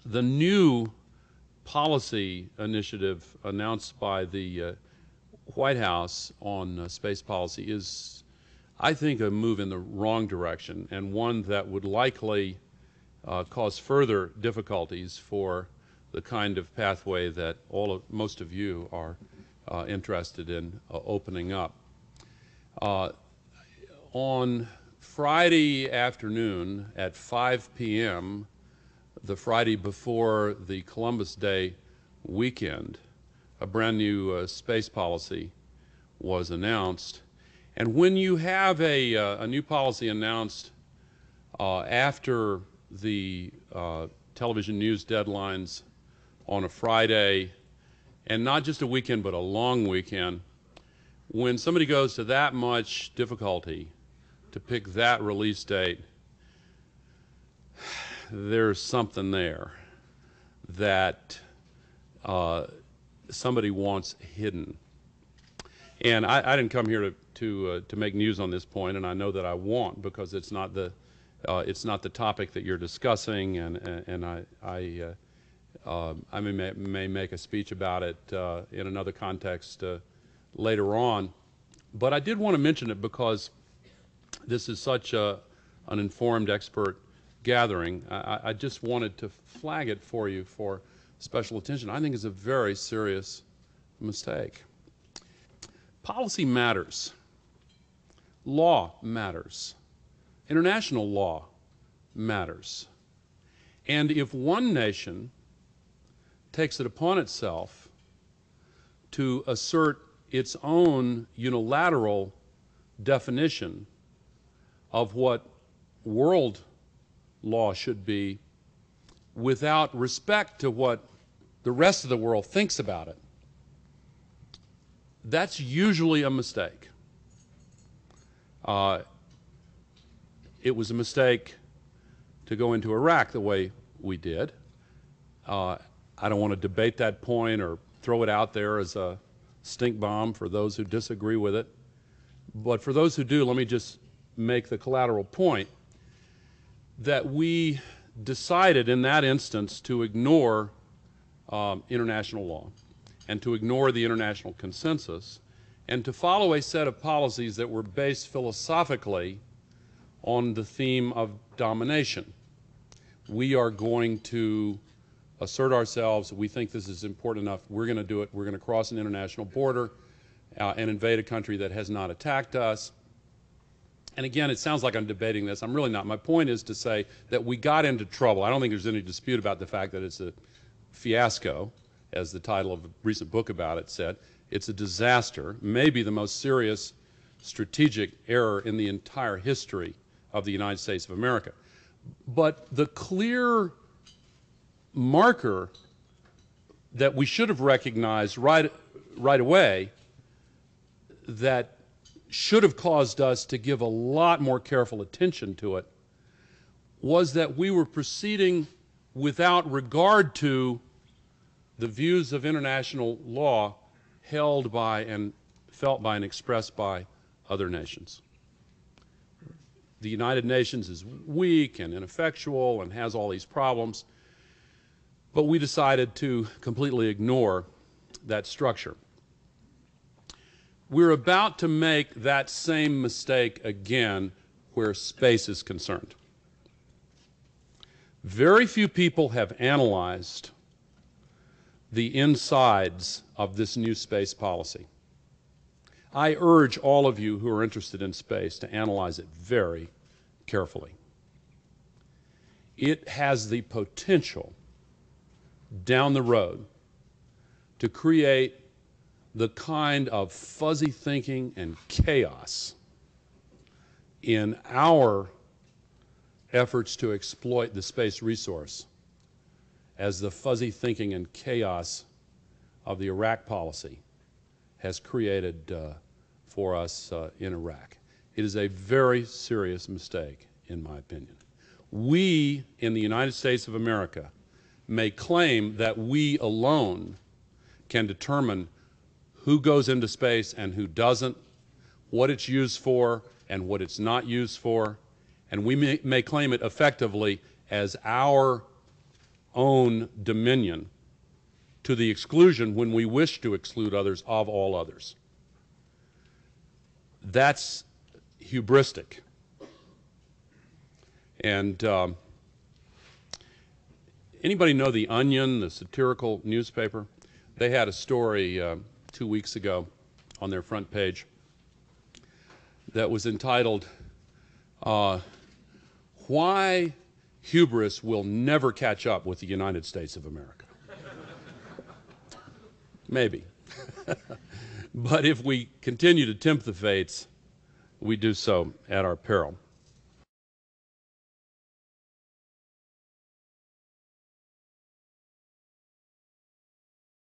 The new policy initiative announced by the White House on space policy is, I think, a move in the wrong direction, and one that would likely cause further difficulties for the kind of pathway that most of you are interested in opening up. On Friday afternoon at 5 p.m., the Friday before the Columbus Day weekend, a brand new space policy was announced. And when you have a new policy announced after the television news deadlines on a Friday, and not just a weekend but a long weekend, when somebody goes to that much difficulty to pick that release date, there's something there that somebody wants hidden. And I didn't come here to make news on this point, and I know that I won't, because it's not the topic that you're discussing, and I may make a speech about it in another context later on. But I did want to mention it because this is such an informed expert gathering. I just wanted to flag it for you for special attention. I think it's a very serious mistake. Policy matters. Law matters. International law matters. And if one nation takes it upon itself to assert its own unilateral definition of what world law should be without respect to what the rest of the world thinks about it, that's usually a mistake. It was a mistake to go into Iraq the way we did. I don't want to debate that point or throw it out there as a stink bomb for those who disagree with it. But for those who do, let me just make the collateral point that we decided in that instance to ignore international law and to ignore the international consensus and to follow a set of policies that were based philosophically on the theme of domination. We are going to assert ourselves. We think this is important enough. We're going to do it. We're going to cross an international border and invade a country that has not attacked us. And again, it sounds like I'm debating this. I'm really not. My point is to say that we got into trouble. I don't think there's any dispute about the fact that it's a fiasco, as the title of a recent book about it said. It's a disaster, maybe the most serious strategic error in the entire history of the United States of America. But the clear marker that we should have recognized right away that should have caused us to give a lot more careful attention to it was that we were proceeding without regard to the views of international law held by and felt by and expressed by other nations. The United Nations is weak and ineffectual and has all these problems, but we decided to completely ignore that structure. We're about to make that same mistake again where space is concerned. Very few people have analyzed the insides of this new space policy. I urge all of you who are interested in space to analyze it very carefully. It has the potential down the road to create the kind of fuzzy thinking and chaos in our efforts to exploit the space resource as the fuzzy thinking and chaos of the Iraq policy has created for us in Iraq. It is a very serious mistake, in my opinion. We, in the United States of America, may claim that we alone can determine who goes into space and who doesn't, what it's used for and what it's not used for, and we may claim it effectively as our own dominion to the exclusion when we wish to exclude others of all others. That's hubristic. And anybody know The Onion, the satirical newspaper? They had a story 2 weeks ago on their front page that was entitled, Why Hubris Will Never Catch Up with the United States of America. Maybe. But if we continue to tempt the fates, we do so at our peril.